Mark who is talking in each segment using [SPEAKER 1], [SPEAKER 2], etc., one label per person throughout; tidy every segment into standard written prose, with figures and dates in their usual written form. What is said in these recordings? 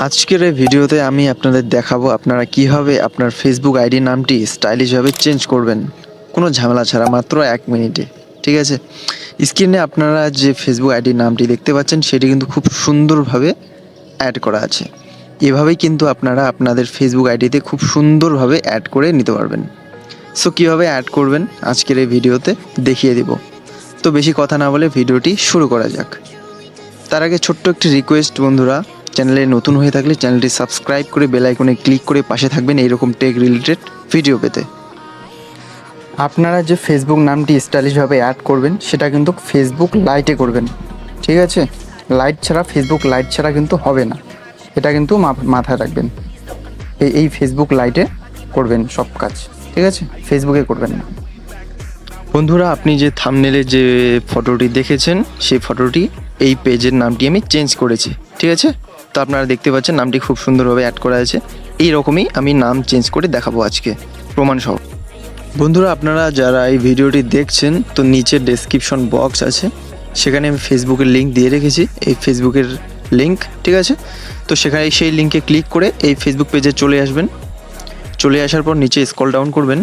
[SPEAKER 1] আজকের এই ভিডিওতে আমি আপনাদের দেখাবো আপনারা কিভাবে আপনার ফেসবুক আইডি নামটি স্টাইলিশভাবে চেঞ্জ করবেন কোনো ঝামেলা ছাড়া মাত্র 1 মিনিটে। ঠিক আছে, স্ক্রিনে আপনারা যে ফেসবুক আইডি নামটি দেখতে পাচ্ছেন সেটি কিন্তু খুব সুন্দরভাবে অ্যাড করা আছে। এভাবেই কিন্তু আপনারা আপনাদের ফেসবুক আইডিতে খুব সুন্দরভাবে অ্যাড করে নিতে পারবেন। সো কীভাবে অ্যাড করবেন আজকের এই ভিডিওতে দেখিয়ে দেব। তো বেশি কথা না বলে ভিডিওটি শুরু করা যাক। তার আগে ছোট্ট একটি রিকোয়েস্ট বন্ধুরা, চ্যানেলে নতুন হয়ে থাকলে চ্যানেলটি সাবস্ক্রাইব করে বেল আইকনে ক্লিক করে পাশে থাকবেন এইরকম টেক রিলেটেড ভিডিও পেতে। আপনারা যে ফেসবুক নামটি স্টাইলিশভাবে অ্যাড করবেন সেটা কিন্তু ফেসবুক লাইটে করবেন। ঠিক আছে, লাইট ছাড়া ফেসবুক লাইট ছাড়া কিন্তু হবে না, এটা কিন্তু মাথায় রাখবেন। এই ফেসবুক লাইটে করবেন সব কাজ, ঠিক আছে, ফেসবুকে করবেন না। বন্ধুরা, আপনি যে থাম্বনেলে যে ফটোটি দেখেছেন সেই ফটোটি এই পেজের নামটি আমি চেঞ্জ করেছি। ঠিক আছে, তো আপনারা দেখতে পাচ্ছেন নামটি খুব সুন্দরভাবে অ্যাড করা আছে। এই রকমই আমি নাম চেঞ্জ করে দেখাবো আজকে প্রমাণসহ। বন্ধুরা, আপনারা যারা এই ভিডিওটি দেখছেন তো নিচে ডেসক্রিপশন বক্স আছে, সেখানে আমি ফেসবুকের লিঙ্ক দিয়ে রেখেছি, এই ফেসবুকের লিঙ্ক। ঠিক আছে, তো সেখানে সেই লিঙ্কে ক্লিক করে এই ফেসবুক পেজে চলে আসবেন। চলে আসার পর নিচে স্ক্রল ডাউন করবেন,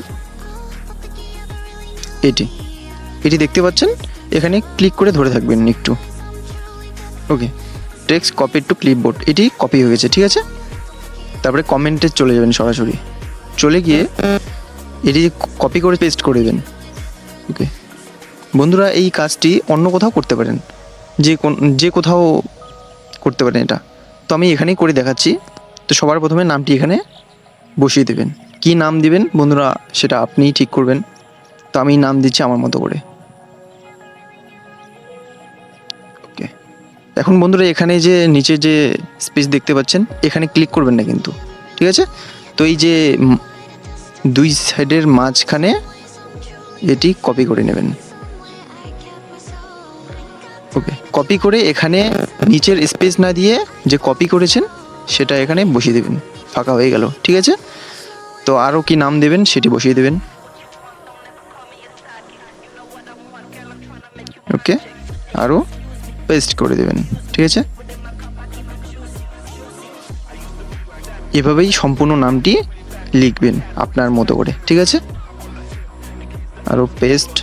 [SPEAKER 1] এটি দেখতে পাচ্ছেন, এখানে ক্লিক করে ধরে থাকবেন একটু। ওকে, টেক্সট কপি টু ক্লিপবোর্ড, এটি কপি হয়ে গেছে। ঠিক আছে, তারপরে কমেন্টে চলে যাবেন, সরাসরি চলে গিয়ে এটি কপি করে পেস্ট করে দেবেন। ওকে বন্ধুরা, এই কাজটি অন্য কোথাও করতে পারেন, যে কোথাও করতে পারেন এটা। তো আমি এখানেই করে দেখাচ্ছি। তো সবার প্রথমে নামটি এখানে বসিয়ে দেবেন। কি নাম দিবেন বন্ধুরা সেটা আপনিই ঠিক করবেন। তো আমি নাম দিচ্ছি আমার মতো করে। ওকে, এখন বন্ধুরা এখানে যে নিচে যে স্পেস দেখতে পাচ্ছেন এখানে ক্লিক করবেন না কিন্তু। ঠিক আছে, তো এই যে দুই সাইডের মাঝখানে এটি কপি করে নেবেন। ওকে, কপি করে এখানে নিচের স্পেস না দিয়ে যে কপি করেছেন সেটা এখানে বসিয়ে দেবেন, ফাঁকা হয়ে গেল। ঠিক আছে, তো আরও কি নাম দেবেন সেটি বসিয়ে দেবেন। ওকে, আরও পেস্ট করে দেবেন। ঠিক আছে, এভাবেই সম্পূর্ণ নামটি লিখবেন আপনার মতো করে। ঠিক আছে, আরও পেস্ট,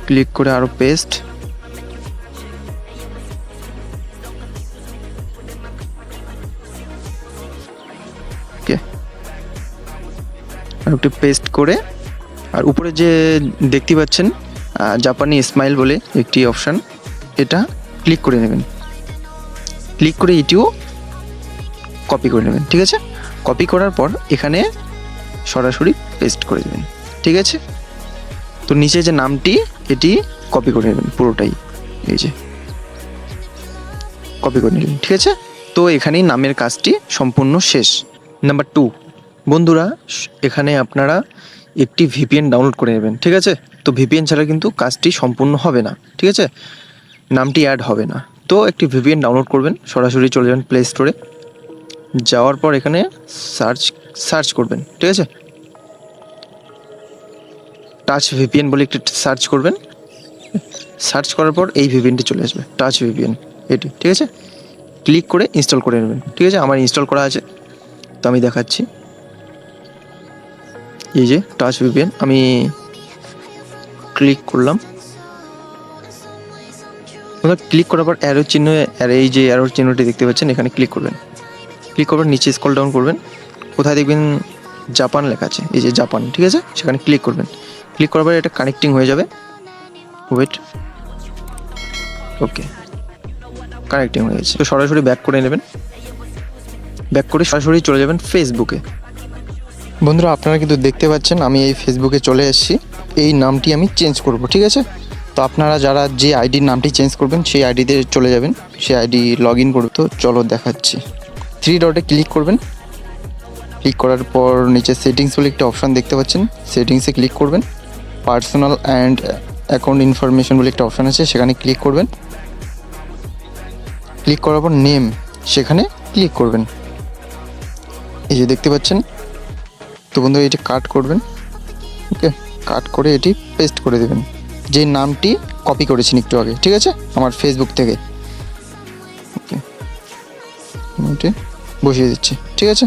[SPEAKER 1] ক্লিক করে আরও পেস্ট। ওকে, আর একটু পেস্ট করে আর উপরে যে দেখতে পাচ্ছেন জাপানি স্মাইল বলে একটি অপশান, এটা ক্লিক করে নেবেন। ক্লিক করে এটিও কপি করে নেবেন। ঠিক আছে, কপি করার পর এখানে সরাসরি পেস্ট করে দেবেন। ঠিক আছে, তো নিচে যে নামটি এটি কপি করে নেবেন পুরোটাই, এই যে কপি করে নিলেন। ঠিক আছে, তো এখানেই নামের কাজটি সম্পূর্ণ শেষ। নাম্বার 2 বন্ধুরা, এখানে আপনারা একটি ভিপিএন ডাউনলোড করে নেবেন। ঠিক আছে, তো ভিপিএন ছাড়া কিন্তু কাজটি সম্পূর্ণ হবে না। ঠিক আছে, নামটি অ্যাড হবে না। তো একটি ভিপিএন ডাউনলোড করবেন, সরাসরি চলে যাবেন প্লে স্টোরে, যাওয়ার পর এখানে সার্চ করবেন। ঠিক আছে, টাচ ভিপিএন বলে একটি সার্চ করবেন। সার্চ করার পর এই ভিপিএনটি চলে আসবে, টাচ ভিপিএন এটি। ঠিক আছে, ক্লিক করে ইনস্টল করে নেবেন। ঠিক আছে, আমার ইনস্টল করা আছে, তো আমি দেখাচ্ছি। এই যে টাচ ভিপিএন, আমি ক্লিক করলাম। ক্লিক করার পর অ্যারো চিহ্ন, এই যে অ্যারোর চিহ্নটি দেখতে পাচ্ছেন এখানে ক্লিক করবেন। ক্লিক করার নিচে স্ক্রল ডাউন করবেন, কোথায় দেখবেন জাপান লেখা আছে, এই যে জাপান। ঠিক আছে, সেখানে ক্লিক করবেন। ক্লিক করার পর এটা কানেক্টিং হয়ে যাবে। ওয়েট, ওকে, কানেক্টিং হয়ে গেছে। তো সরাসরি ব্যাক করে নেবেন, ব্যাক করে সরাসরি চলে যাবেন ফেসবুকে। বন্ধুরা, আপনারা কিন্তু দেখতে পাচ্ছেন আমি এই ফেসবুকে চলে এসেছি। এই নামটি আমি চেঞ্জ করব। ঠিক আছে, তো আপনারা যারা যে আইডির নামটি চেঞ্জ করবেন সেই আইডিতে চলে যাবেন, সেই আইডি লগ ইন করবে। তো চলো দেখাচ্ছি। 3 ডটে ক্লিক করবেন। ক্লিক করার পর নিচে সেটিংস বলে একটা অপশান দেখতে পাচ্ছেন, সেটিংসে ক্লিক করবেন। পার্সোনাল অ্যান্ড অ্যাকাউন্ট ইনফরমেশন বলে একটা অপশান আছে, সেখানে ক্লিক করবেন। ক্লিক করার পর নেম, সেখানে ক্লিক করবেন। এই যে দেখতে পাচ্ছেন। তো বন্ধুরা, এটি কাট করবেন। ওকে, কাট করে এটি পেস্ট করে দেবেন। যে নামটি কপি করেছেন একটু আগে, ঠিক আছে, আমার ফেসবুক থেকে। ওকে, নোটে বসিয়ে দিচ্ছি, ঠিক আছে।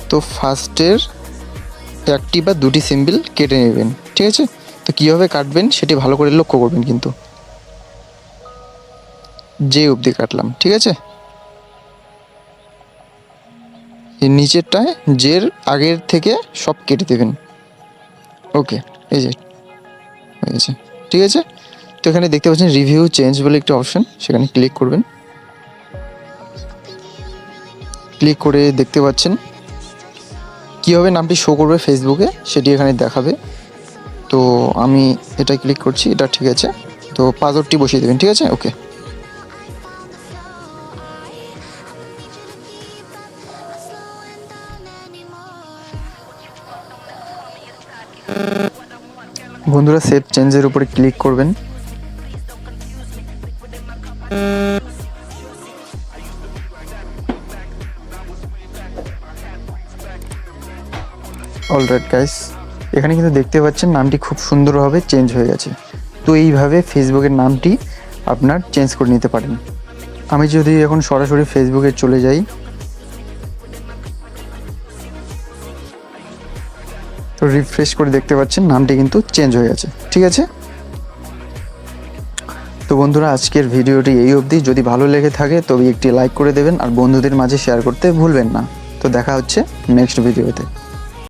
[SPEAKER 1] তো ফার্স্টের একটি বা দুটি সিম্বল কেটে নেবেন, ঠিক আছে। তো কীভাবে কাটবেন সেটি ভালো করে লক্ষ্য করবেন, কিন্তু যে অবধি কাটলাম, ঠিক আছে। এই নিচেরটায় জের আগের থেকে সব কেটে দেবেন। ওকে, এই যে হয়ে গেছে, ঠিক আছে। তো এখানে দেখতে পাচ্ছেন রিভিউ চেঞ্জ বলে একটা অপশন, সেখানে ক্লিক করবেন। ক্লিক করে দেখতে পাচ্ছেন কীভাবে নামটি শো করবে ফেসবুকে সেটি এখানে দেখাবে। তো আমি এটা ক্লিক করছি, এটা ঠিক আছে। তো পাসওয়ার্ডটি বসিয়ে দেবেন, ঠিক আছে। ওকে, বন্ধুরা সেভ চেঞ্জের উপরে ক্লিক করবেন। অলরাইট গাইস, এখানে কিন্তু দেখতে পাচ্ছেন নামটি খুব সুন্দরভাবে চেঞ্জ হয়ে গেছে। তো এইভাবে ফেসবুকের নামটি আপনার চেঞ্জ করে নিতে পারেন। আমি যদি এখন সরাসরি ফেসবুকে চলে যাই, তো রিফ্রেশ করে দেখতে পাচ্ছেন নামটি কিন্তু চেঞ্জ হয়ে গেছে, ঠিক আছে। তো বন্ধুরা আজকের ভিডিওটি এই অবধি। যদি ভালো লেগে থাকে তবে একটি লাইক করে দেবেন আর বন্ধুদের মাঝে শেয়ার করতে ভুলবেন না। তো দেখা হচ্ছে নেক্সট ভিডিওতে।